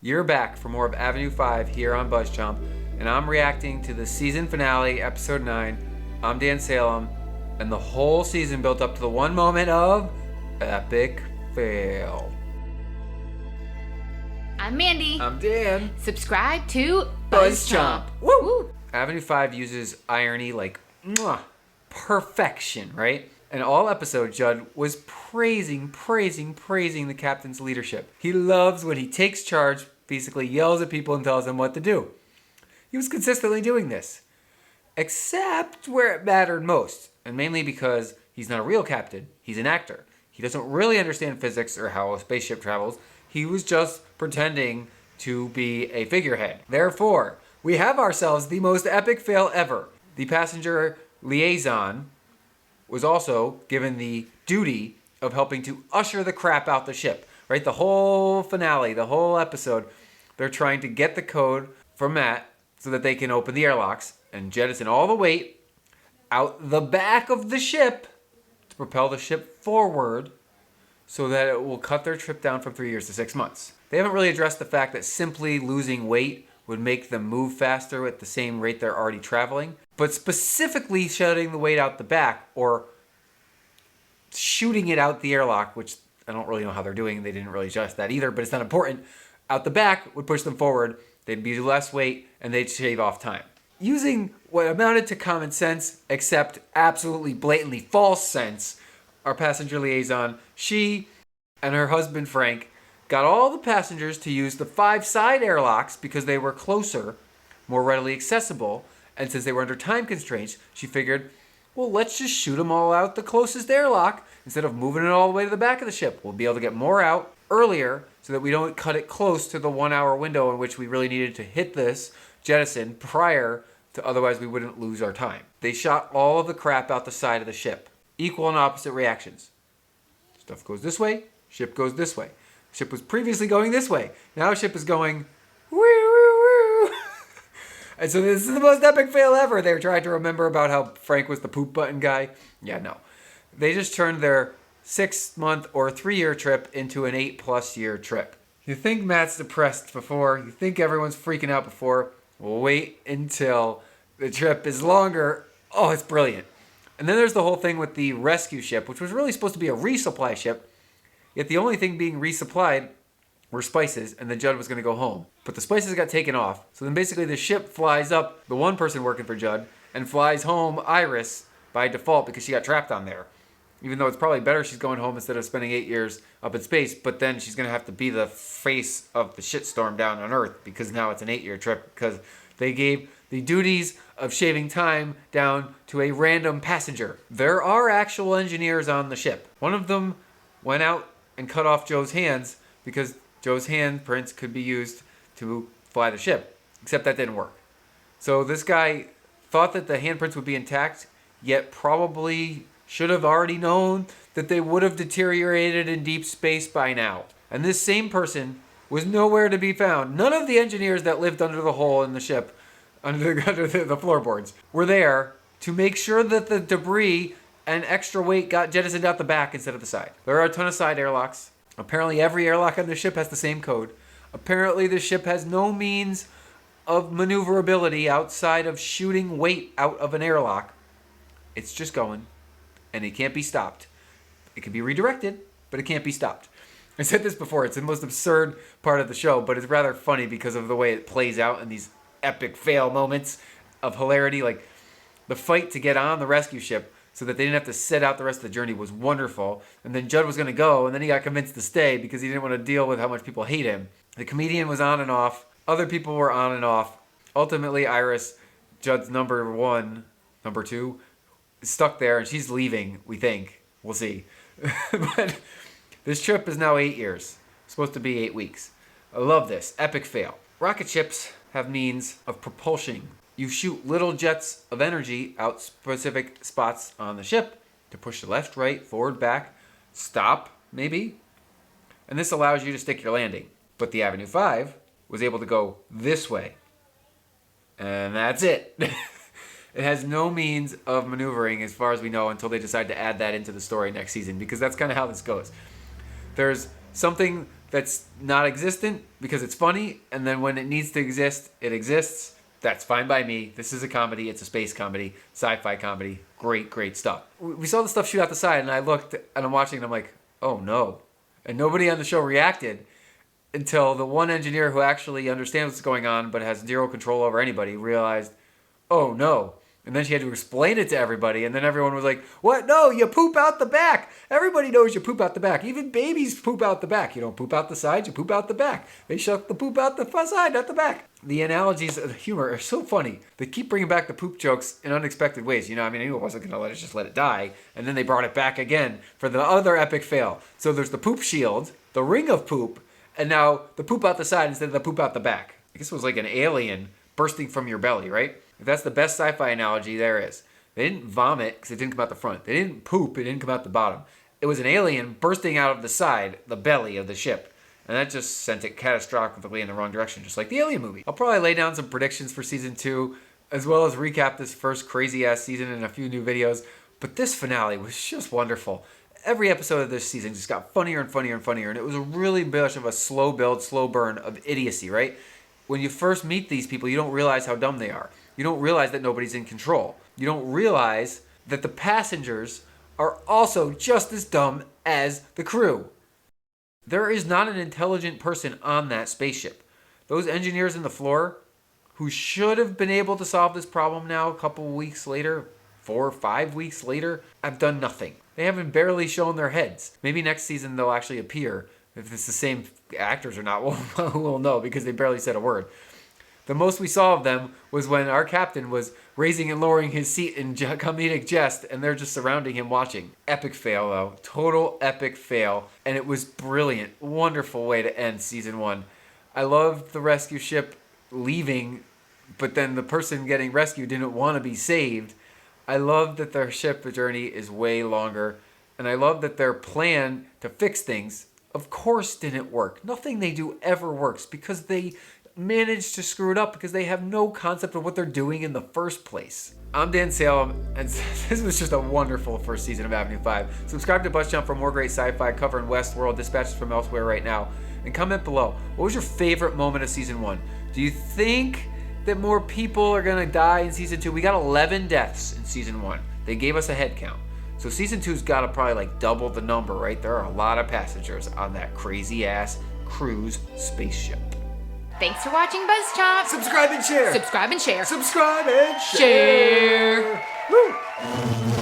You're back for more of Avenue 5 here on BuzzChomp, and I'm reacting to the season finale, episode 9. I'm Dan Salem, and the whole season built up to the one moment of epic fail. I'm Mandi. I'm Dan. Subscribe to BuzzChomp. Woo! Woo! Avenue 5 uses irony like perfection, right? And all episode, Judd was praising the captain's leadership. He loves when he takes charge, basically yells at people and tells them what to do. He was consistently doing this, except where it mattered most, and mainly because he's not a real captain, he's an actor. He doesn't really understand physics or how a spaceship travels. He was just pretending to be a figurehead. Therefore, we have ourselves the most epic fail ever. The passenger liaison was also given the duty of helping to usher the crap out the ship, right? The whole finale, the whole episode, they're trying to get the code from Matt so that they can open the airlocks and jettison all the weight out the back of the ship to propel the ship forward so that it will cut their trip down from 3 years to 6 months. They haven't really addressed the fact that simply losing weight would make them move faster at the same rate they're already traveling. But specifically shutting the weight out the back or shooting it out the airlock, which I don't really know how they're doing. They didn't really adjust that either, but it's not important. Out the back would push them forward. They'd be less weight and they'd shave off time. Using what amounted to common sense, except absolutely blatantly false sense, our passenger liaison, she and her husband Frank got all the passengers to use the 5 side airlocks because they were closer, more readily accessible, and since they were under time constraints, she figured, well, let's just shoot them all out the closest airlock instead of moving it all the way to the back of the ship. We'll be able to get more out earlier so that we don't cut it close to the 1 hour window in which we really needed to hit this jettison prior to, otherwise we wouldn't lose our time. They shot all of the crap out the side of the ship. Equal and opposite reactions. Stuff goes this way, ship goes this way. Ship was previously going this way. Now ship is going woo woo woo. And so this is the most epic fail ever. They were trying to remember about how Frank was the poop button guy. Yeah, no. They just turned their 6 month or 3 year trip into an 8+ year trip. You think Matt's depressed before, you think everyone's freaking out before, well, wait until the trip is longer. Oh, it's brilliant. And then there's the whole thing with the rescue ship, which was really supposed to be a resupply ship. Yet the only thing being resupplied were spices, and then Judd was going to go home. But the spices got taken off, so then basically the ship flies up the one person working for Judd and flies home Iris by default because she got trapped on there. Even though it's probably better she's going home instead of spending 8 years up in space, but then she's going to have to be the face of the shitstorm down on Earth because now it's an 8-year trip because they gave the duties of shaving time down to a random passenger. There are actual engineers on the ship. One of them went out and cut off Joe's hands because Joe's handprints could be used to fly the ship, except that didn't work. So this guy thought that the handprints would be intact, yet probably should have already known that they would have deteriorated in deep space by now. And this same person was nowhere to be found. None of the engineers that lived under the hole in the ship, under the floorboards, were there to make sure that the debris and extra weight got jettisoned out the back instead of the side. There are a ton of side airlocks. Apparently every airlock on the ship has the same code. Apparently the ship has no means of maneuverability outside of shooting weight out of an airlock. It's just going, and it can't be stopped. It can be redirected, but it can't be stopped. I said this before, it's the most absurd part of the show, but it's rather funny because of the way it plays out in these epic fail moments of hilarity. Like the fight to get on the rescue ship so that they didn't have to set out the rest of the journey was wonderful. And then Judd was going to go, and then he got convinced to stay because he didn't want to deal with how much people hate him. The comedian was on and off. Other people were on and off. Ultimately, Iris, Judd's number 2, is stuck there, and she's leaving, we think. We'll see. But this trip is now 8 years. It's supposed to be 8 weeks. I love this. Epic fail. Rocket ships have means of propulsion. You shoot little jets of energy out specific spots on the ship to push the left, right, forward, back, stop, maybe. And this allows you to stick your landing. But the Avenue 5 was able to go this way. And that's it. It has no means of maneuvering as far as we know until they decide to add that into the story next season, because that's kind of how this goes. There's something that's not existent because it's funny, and then when it needs to exist, it exists. That's fine by me. This is a comedy. It's a space comedy, sci-fi comedy. Great, great stuff. We saw the stuff shoot out the side, and I looked, and I'm watching, and I'm like, oh no. And nobody on the show reacted until the one engineer who actually understands what's going on but has zero control over anybody realized, oh no. And then she had to explain it to everybody, and then everyone was like, what? No, you poop out the back. Everybody knows you poop out the back. Even babies poop out the back. You don't poop out the sides, you poop out the back. They shove the poop out the side, not the back. The analogies of the humor are so funny. They keep bringing back the poop jokes in unexpected ways. I mean, I knew it wasn't going to just let it die, and then they brought it back again for the other epic fail. So there's the poop shield, the ring of poop, and now the poop out the side instead of the poop out the back. I guess it was like an alien bursting from your belly, right? If that's the best sci-fi analogy there is. They didn't vomit because it didn't come out the front. They didn't poop, it didn't come out the bottom. It was an alien bursting out of the side, the belly of the ship. And that just sent it catastrophically in the wrong direction, just like the Alien movie. I'll probably lay down some predictions for season 2, as well as recap this first crazy-ass season in a few new videos. But this finale was just wonderful. Every episode of this season just got funnier and funnier and funnier, and it was a really much of a slow build, slow burn of idiocy, right? When you first meet these people, you don't realize how dumb they are. You don't realize that nobody's in control. You don't realize that the passengers are also just as dumb as the crew. There is not an intelligent person on that spaceship. Those engineers in the floor who should have been able to solve this problem now a couple weeks later, 4 or 5 weeks later, have done nothing. They haven't barely shown their heads. Maybe next season they'll actually appear. If it's the same actors or not, we'll know because they barely said a word. The most we saw of them was when our captain was raising and lowering his seat in comedic jest, and they're just surrounding him watching. Epic fail, though. Total epic fail. And it was brilliant. Wonderful way to end season 1. I loved the rescue ship leaving, but then the person getting rescued didn't want to be saved. I love that their ship journey is way longer. And I love that their plan to fix things, of course, didn't work. Nothing they do ever works because they managed to screw it up because they have no concept of what they're doing in the first place. I'm Dan Salem, and this was just a wonderful first season of Avenue 5. Subscribe to BuzzChomp for more great sci-fi covering Westworld, dispatches from elsewhere right now. And comment below, what was your favorite moment of season 1? Do you think that more people are going to die in season 2? We got 11 deaths in season 1. They gave us a head count. So season 2's got to probably like double the number, right? There are a lot of passengers on that crazy-ass cruise spaceship. Thanks for watching BuzzChomp. Subscribe and share. Subscribe and share. Subscribe and share. Share. Woo.